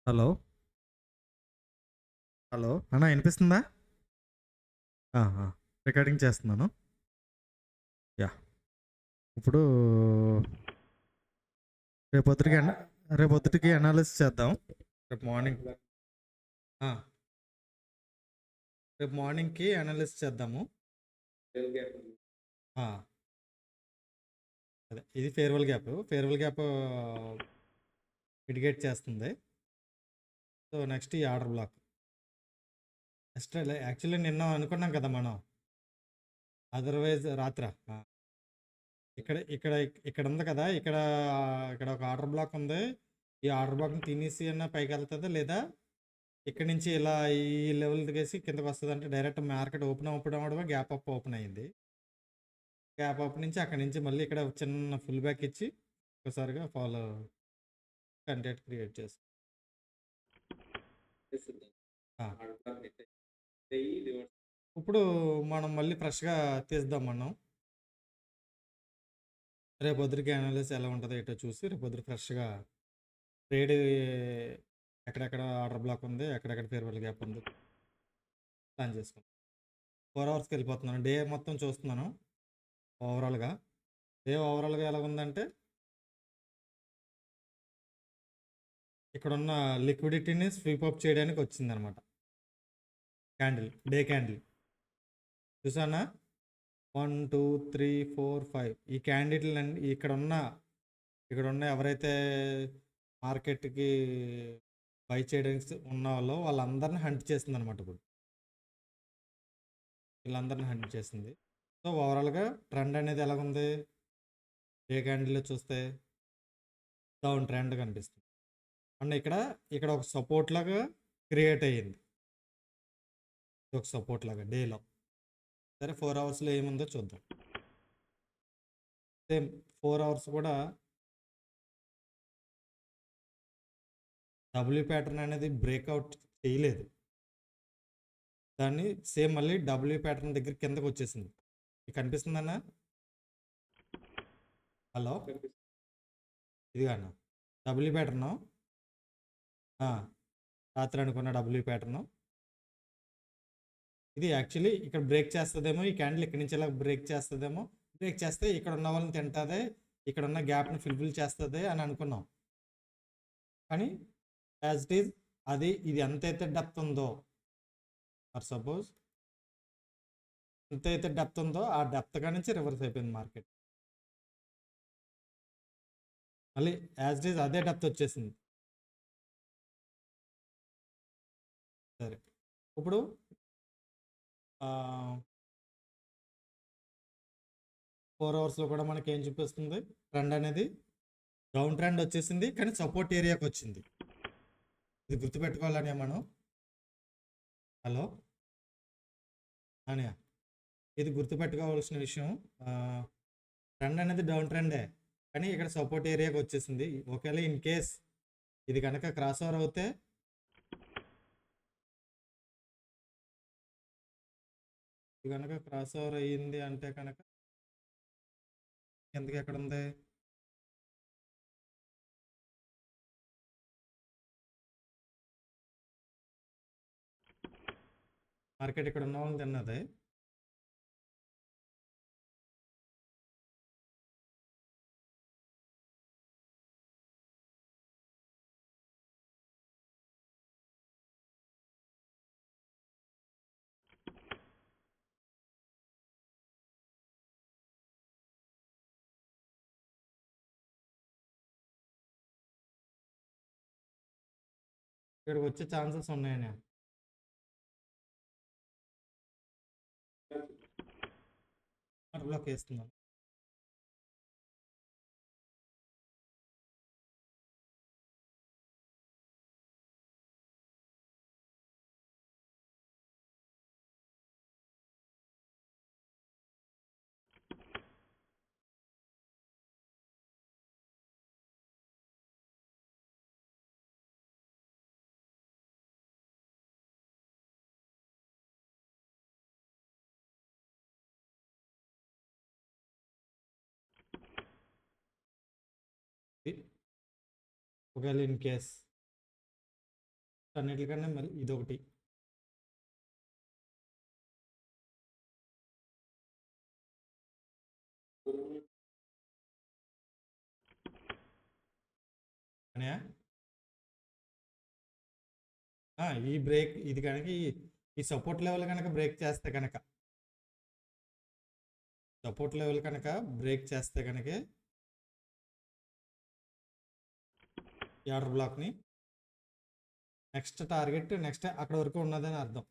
Hello. Hello. అన్నా వినిపిస్తుందా? ఆ! ఆ! రికార్డింగ్ చేస్తున్నాను. యాహ్! ఇప్పుడు రేపొద్దుటికి రేపొద్దుటికి అనాలిసిస్ చేద్దాం. రేపు మార్నింగ్ ఆ! రేపు మార్నింగ్‌కి అనాలిసిస్ చేద్దాము. ఆ! అదే ఇది farewell gap. Farewell gap mitigate చేస్తుంది. సో, నెక్స్ట్ ఈ ఆర్డర్ బ్లాక్. నెక్స్ట్ యాక్చువల్లీ నిన్న అనుకున్నాం కదా మనం. అదర్‌వైజ్ రాత్రా? ఆ! ఇక్కడ ఇక్కడ ఇక్కడ ఉంది కదా! ఇక్కడ ఒక ఆర్డర్ బ్లాక్ ఉంది. ఈ ఆర్డర్ బ్లాక్‌ని తినేసి అన్నా పైకెళ్తదా? లేదా ఇక్కడి నుంచి ఇలా ఈ లెవెల్ దిగేసి కిందకి వస్తదంటే డైరెక్ట్ మార్కెట్ ఓపెన్ అవ్వడమే గ్యాప్ అప్ ఓపెన్ అయింది. గ్యాప్ అప్ నుంచి అక్కడి నుంచి మళ్ళీ ఇక్కడ చిన్న ఫుల్ బ్యాక్ ఇచ్చి ఒకసారిగా ఫాలో కంటెంట్ క్రియేట్ చేసి ఆ. ఇప్పుడు మనం మళ్ళీ ఫ్రెష్గా తీద్దాం మనం. రేపొద్దురికి అనాలిసిస్ ఎలా ఉంటుందో ఏంటో చూసి రేపొద్దురు ఫ్రెష్గా ట్రేడ్ ఎక్కడెక్కడ ఆర్డర్ బ్లాక్ ఉంది, ఎక్కడెక్కడ ఫేర్వెల్ గ్యాప్ ఉంది ప్లాన్ చేసుకుంటాం. 4 అవర్స్కి వెళ్ళిపోతున్నాను. డే మొత్తం చూస్తున్నాను ఓవరాల్గా. డే ఓవరాల్గా ఎలా ఉందంటే ఇక్కడున్న లిక్విడిటీని స్వీప్ అప్ చేయడానికి వచ్చిందనమాట. Candle, day candle చూసానా? 1 2 3 4 5 ఈ క్యాండిల్ అండి. ఇక్కడ ఉన్న ఎవరైతే మార్కెట్కి బై చేయడానికి ఉన్న వాళ్ళందరినీ హంట్ చేసింది అనమాట. ఇప్పుడు వీళ్ళందరినీ హంట్ చేసింది. సో ఓవరాల్గా ట్రెండ్ అనేది ఎలాగుంది? డే క్యాండిల్లో చూస్తే డౌన్ ట్రెండ్ కనిపిస్తుంది. అండ్ ఇక్కడ ఒక సపోర్ట్ లాగా క్రియేట్ అయ్యింది. ఒక సపోర్ట్ లాగా డేలో. సరే 4 అవర్స్లో ఏముందో చూద్దాం. సేమ్ 4 అవర్స్ కూడా డబ్ల్యూ ప్యాటర్న్ అనేది బ్రేక్అవుట్ చేయలేదు. దాన్ని సేమ్ మళ్ళీ డబ్ల్యూ ప్యాటర్న్ దగ్గర కిందకు వచ్చేసింది. మీకు కనిపిస్తుందన్నా? హలో, ఇది అన్న డబ్ల్యూ ప్యాటర్ను. రాత్రి అనుకున్న డబ్ల్యూ ప్యాటర్ను ఇది. యాక్చువల్లీ ఇక్కడ బ్రేక్ చేస్తుందేమో, ఈ క్యాండిల్ ఇక్కడి నుంచి ఇలా బ్రేక్ చేస్తుందేమో. బ్రేక్ చేస్తే ఇక్కడ ఉన్న వాళ్ళని తింటుంది, ఇక్కడ ఉన్న గ్యాప్ని ఫిల్ఫిల్ చేస్తుంది అని అనుకున్నాం. కానీ యాజ్ ఇట్ ఈజ్ ఇది ఎంతైతే డెప్త్ ఉందో, ఫర్ సపోజ్ ఎంతైతే డెప్త్ ఉందో ఆ డెప్త్ గా నుంచి రివర్స్ అయిపోయింది మార్కెట్. మళ్ళీ యాజ్ ఇట్ ఈజ్ అదే డెప్త్ వచ్చేసింది. సరే, ఇప్పుడు 4 అవర్స్లో కూడా మనకి ఏం చూపిస్తుంది? ట్రెండ్ అనేది డౌన్ ట్రెండ్ వచ్చేసింది, కానీ సపోర్ట్ ఏరియాకి వచ్చింది. ఇది గుర్తుపెట్టుకోవాలనే మనం. హలో అనియా, ఇది గుర్తుపెట్టుకోవాల్సిన విషయం. ట్రెండ్ అనేది డౌన్ ట్రెండే, కానీ ఇక్కడ సపోర్ట్ ఏరియాకి వచ్చేసింది. ఒకవేళ ఇన్ కేస్ ఇది కనుక క్రాస్ ఓవర్ అవుతే, ఇది కనుక క్రాస్ ఓవర్ అయ్యింది అంటే కనుక ఎందుకు ఎక్కడ ఉంది? మార్కెట్ ఇక్కడ ఉన్న వాళ్ళని తిన్నది. ఇక్కడికి వచ్చే ఛాన్సెస్ ఉన్నాయని బ్లాక్ వేస్తున్నాను. ఒకవేళ ఇన్ కేస్ అన్నిటికన్నా మరి ఇదొకటి. అన్నయ్య ఈ బ్రేక్ ఇది కనుక ఈ సపోర్ట్ లెవెల్ కనుక బ్రేక్ చేస్తే కనుక ఈ ఆర్డర్ బ్లాక్ని నెక్స్ట్ టార్గెట్ నెక్స్ట్ అక్కడ వరకు ఉన్నదని అర్థం.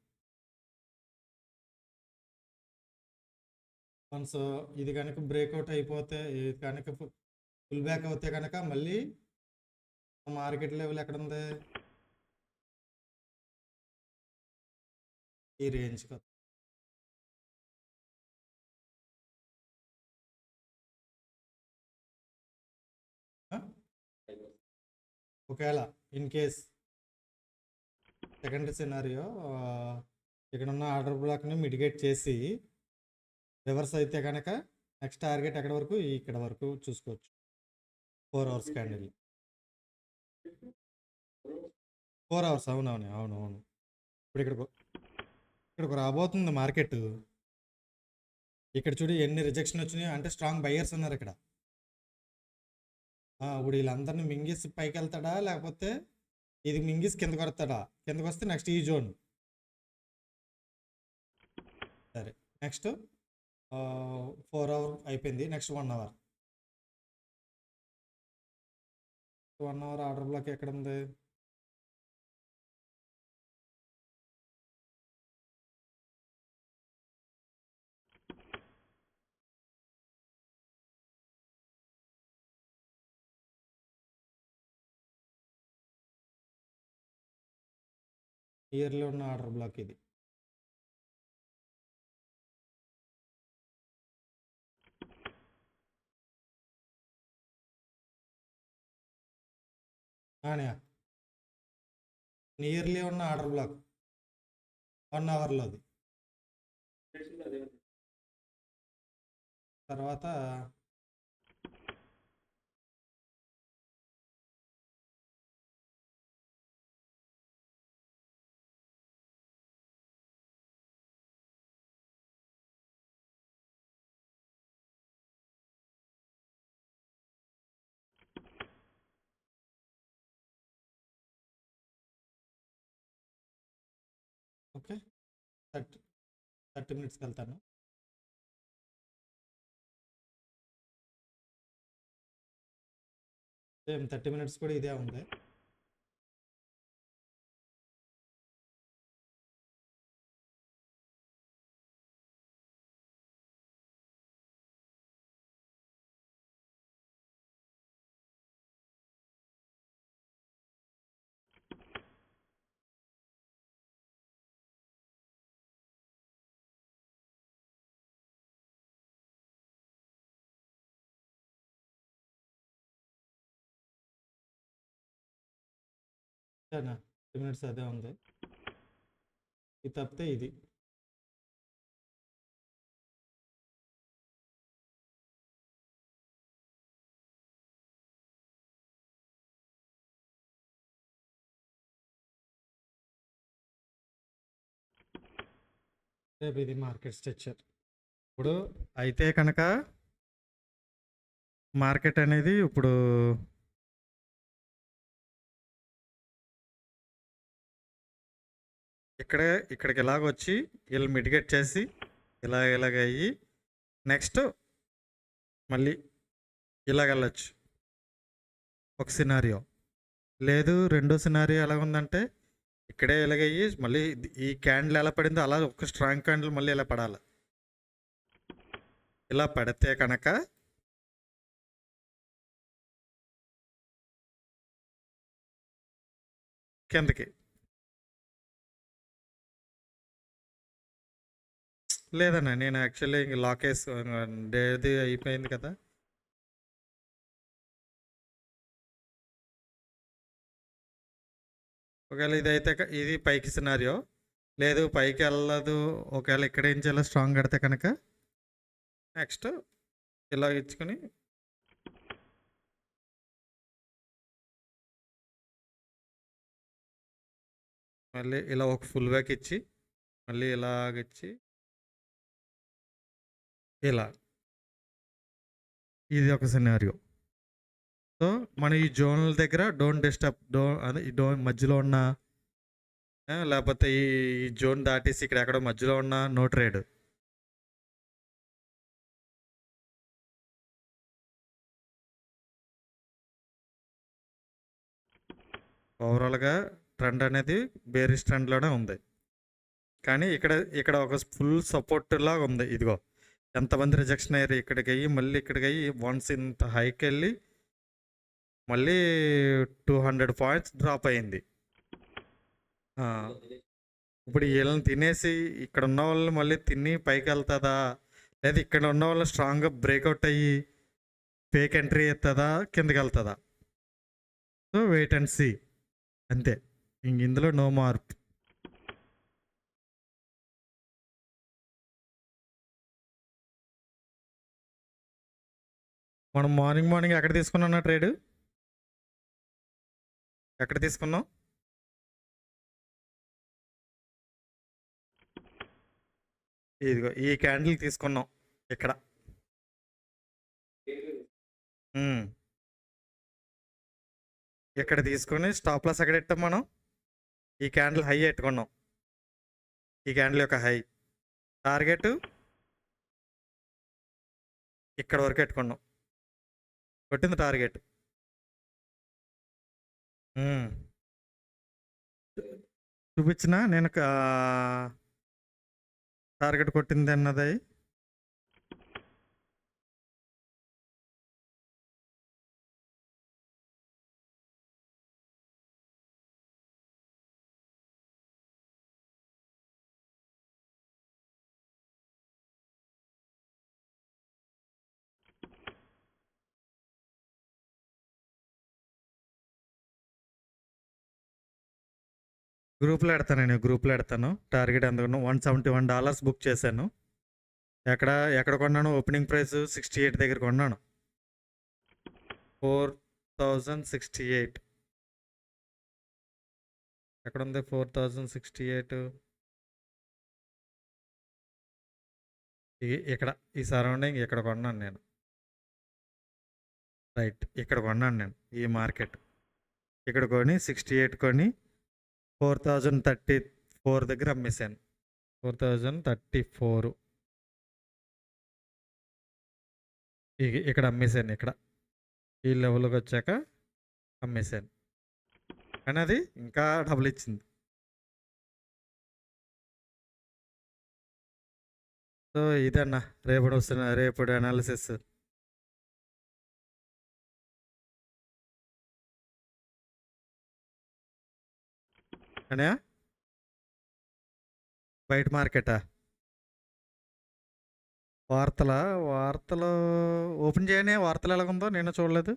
వన్స్ ఇది కనుక బ్రేక్అవుట్ అయిపోతే, ఇది కనుక ఫుల్ బ్యాక్ అవుతే కనుక మళ్ళీ మార్కెట్ లెవెల్ ఎక్కడ ఉంది, ఈ రేంజ్. ఒకవేళ ఇన్ కేస్ సెకండ్ సినారియో ఇక్కడ ఉన్న ఆర్డర్ బ్లాక్ని మిటిగేట్ చేసి రివర్స్ అయితే కనుక నెక్స్ట్ టార్గెట్ ఎక్కడ వరకు, ఇక్కడ వరకు చూసుకోవచ్చు. 4 అవర్స్ క్యాండిల్, 4 అవర్స్. అవునవును. ఇప్పుడు ఇక్కడికి రాబోతుంది మార్కెట్. ఇక్కడ చూడు ఎన్ని రిజెక్షన్ వచ్చినాయి, అంటే స్ట్రాంగ్ బయ్యర్స్ ఉన్నారు ఇక్కడ. ఇప్పుడు వీళ్ళందరినీ మింగిస్ పైకి వెళ్తాడా, లేకపోతే ఇది మింగిస్ కిందకు వస్తాడా? కిందకు వస్తే నెక్స్ట్ ఈ జోన్. సరే, నెక్స్ట్ 4 అవర్ అయిపోయింది. Next 1 hour. 1 hour order block ఎక్కడ ఉంది? ఇయర్లో ఉన్న ఆర్డర్ బ్లాక్ ఇది. నియర్లీ ఉన్న ఆర్డర్ బ్లాక్ 1 అవర్లోది. తర్వాత ఓకే 30 మినిట్స్కి వెళ్తాను. సేమ్ 30 మినిట్స్ కూడా ఇదే ఉంది. సరేనా, 30 మినిట్స్ అదే ఉంది. ఇది తప్పితే ఇది. రేపు ఇది మార్కెట్ స్ట్రక్చర్. ఇప్పుడు అయితే కనుక మార్కెట్ అనేది ఇప్పుడు ఇక్కడికి ఇలాగొచ్చి వీళ్ళు మిటిగేట్ చేసి ఇలాగ అయ్యి నెక్స్ట్ మళ్ళీ ఇలాగెళ్ళచ్చు ఒక సినారియో. లేదు రెండో సినారియో ఎలా ఉందంటే ఇక్కడే ఇలాగయ్యి మళ్ళీ ఈ క్యాండిల్ ఎలా పడిందో అలా ఒక స్ట్రాంగ్ క్యాండిల్ మళ్ళీ ఇలా పడాలి. ఇలా పడితే కనుక కిందకి. లేదన్నా, నేను యాక్చువల్లీ ఇంక లాక్ వేసి డేది అయిపోయింది కదా. ఒకవేళ ఇదైతే ఇది పైకి సినారియో, లేదు పైకి వెళ్ళదు, ఒకవేళ ఇక్కడ ఏం చేయాలో స్ట్రాంగ్ కడితే కనుక నెక్స్ట్ ఇలా ఇచ్చుకొని మళ్ళీ ఇలా ఒక ఫుల్ బ్యాక్ ఇచ్చి మళ్ళీ ఇలాగిచ్చి ఇలా ఇది ఒక సినారియో. సో మన ఈ జోన్ల దగ్గర డోంట్ డిస్టర్బ్ అదే ఈ మధ్యలో ఉన్న లేకపోతే ఈ జోన్ దాటేసి ఇక్కడ ఎక్కడో మధ్యలో ఉన్న నో ట్రేడ్. ఓవరాల్గా ట్రెండ్ అనేది బేరిష్ ట్రెండ్లోనే ఉంది. కానీ ఇక్కడ ఒక ఫుల్ సపోర్ట్ లాగా ఉంది. ఇదిగో ఎంతమంది రిజెక్షన్ అయ్యారు, ఇక్కడికి అయ్యి మళ్ళీ ఇక్కడికి అయ్యి వన్స్ ఇంత హైక్ వెళ్ళి మళ్ళీ 200 పాయింట్స్ డ్రాప్ అయింది. ఇప్పుడు వీళ్ళని తినేసి ఇక్కడ ఉన్న వాళ్ళు మళ్ళీ తిని పైకి వెళ్తుందా, లేదా ఇక్కడ ఉన్న వాళ్ళు స్ట్రాంగ్గా బ్రేక్అవుట్ అయ్యి ఫేక్ ఎంట్రీ ఎత్తుందా, కిందకి వెళ్తుందా? సో వెయిట్ అండ్ సీ అంతే, ఇందులో నో మార్పు. మనం మార్నింగ్ ఎక్కడ తీసుకున్నా ట్రేడ్, ఎక్కడ తీసుకున్నాం? ఇదిగో ఈ క్యాండిల్ తీసుకున్నాం ఇక్కడ. ఇక్కడ తీసుకొని స్టాప్ లాస్ ఎక్కడ పెట్టాం మనం? ఈ క్యాండిల్ హై పెట్టుకున్నాం, ఈ క్యాండిల్ యొక్క హై. టార్గెట్ ఇక్కడ వరకు పెట్టుకున్నాం, కొట్టింది టార్గెట్. చూపించిన నేను టార్గెట్ కొట్టింది అన్నది. గ్రూప్లో పెడతాను టార్గెట్ ఎంత కొన్నాను. $171 బుక్ చేశాను. ఎక్కడ కొన్నాను? ఓపెనింగ్ ప్రైస్ 68 దగ్గర కొన్నాను. 4068 ఎక్కడ ఉంది? 4068 ఇక్కడ ఈ సరౌండింగ్ ఇక్కడ కొన్నాను నేను. రైట్, ఇక్కడ కొన్నాను నేను ఈ మార్కెట్. ఇక్కడ కొని 68 కొని 4034 దగ్గర అమ్మేశాను. 4034 ఇక్కడ అమ్మేశాను. ఇక్కడ ఈ లెవెల్కి వచ్చాక అమ్మేశాను, కానీ అది ఇంకా డబుల్ ఇచ్చింది. సో ఇదన్న రేపటి అనాలిసిస్. అనే బయట మార్కెటా? వార్తలు ఓపెన్ చేయని, వార్తలు ఎలాగుందో నేను చూడలేదు.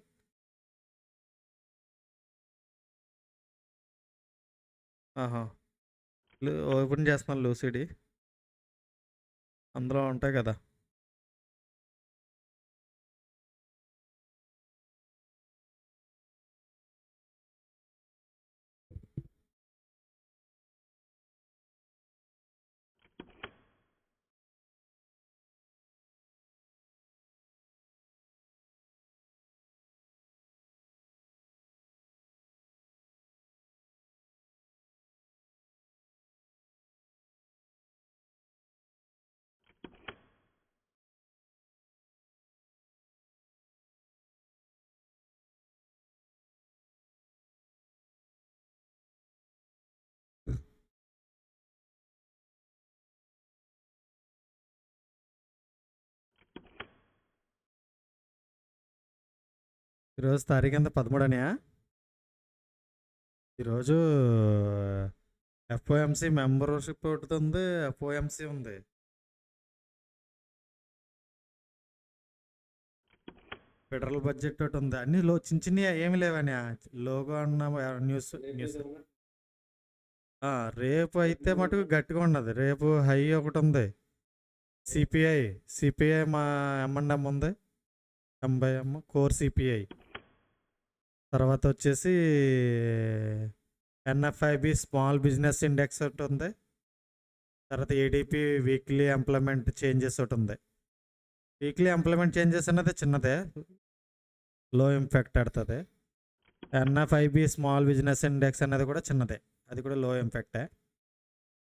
ఆహా, ఓపెన్ చేస్తున్నాను లూసిడి, అందులో ఉంటాయి కదా. ఈరోజు తారీఖు ఎంత? 13 ఈరోజు ఎఫ్ఓఎంసి మెంబర్షిప్ ఒకటి ఉంది, ఎఫ్ఓఎంసి ఉంది. ఫెడరల్ బడ్జెట్ ఒకటి ఉంది. అన్ని చిన్న చిన్న ఏమి లేవని లోగో అన్న న్యూస్. రేపు అయితే మటుకు గట్టిగా ఉండదు. రేపు హై ఒకటి ఉంది, సిపిఐ మా M&M ఉంది, 80 కోర్ సిపిఐ. తర్వాత వచ్చేసి ఎన్ఎఫ్ఐబి స్మాల్ బిజినెస్ ఇండెక్స్ ఒకటి ఉంది. తర్వాత ఏడిపి వీక్లీ ఎంప్లాయ్మెంట్ చేంజెస్ ఒకటి ఉంది. వీక్లీ ఎంప్లాయ్మెంట్ చేంజెస్ అనేది చిన్నదే, లో ఇంపాక్ట్ ఆడుతుంది. ఎన్ఎఫ్ఐబి స్మాల్ బిజినెస్ ఇండెక్స్ అనేది కూడా చిన్నదే, అది కూడా లో ఇంపాక్టే.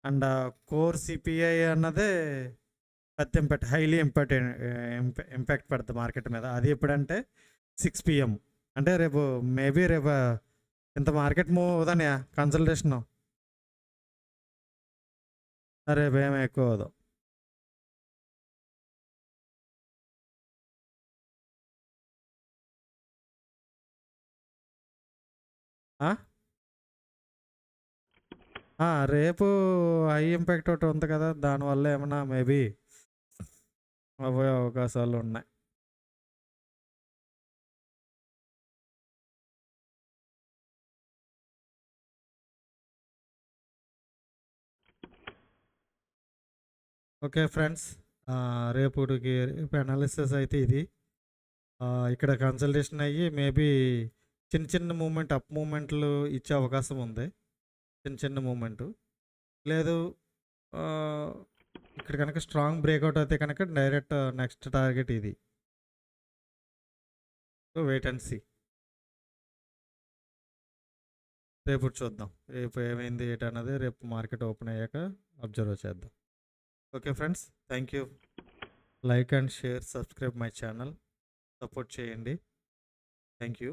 అండ్ కోర్ సిపిఐ అన్నదే పెద్ద ఇంపాక్ట్, హైలీ ఇంపాక్ట్ పడుతుంది మార్కెట్ మీద. అది ఎప్పుడంటే 6 PM, అంటే రేపు మేబీ రేపు ఇంత మార్కెట్ మూవ్ అవుదానే కన్సల్టేషను, రేపు ఏమి ఎక్కువ అవదు. రేపు హై ఇంపాక్ట్ ఒకటి ఉంది కదా, దానివల్ల ఏమన్నా మేబీ అవ్వే అవకాశాలు ఉన్నాయి. ఓకే ఫ్రెండ్స్, రేపుకి అనాలిసిస్ అయితే ఇది. ఇక్కడ కన్సల్టేషన్ అయ్యి మేబీ చిన్న చిన్న మూమెంట్, అప్ మూమెంట్లు ఇచ్చే అవకాశం ఉంది, చిన్న చిన్న మూమెంటు. లేదు ఇక్కడ కనుక స్ట్రాంగ్ బ్రేక్అవుట్ అయితే కనుక డైరెక్ట్ నెక్స్ట్ టార్గెట్ ఇది. సో వెయిట్ అండ్ సీ, రేపు చూద్దాం రేపు ఏమైంది ఏంటన్నది రేపు మార్కెట్ ఓపెన్ అయ్యాక అబ్జర్వ్ చేద్దాం. Okay friends, thank you. Like and share, subscribe my channel, support చేయండి. Thank you.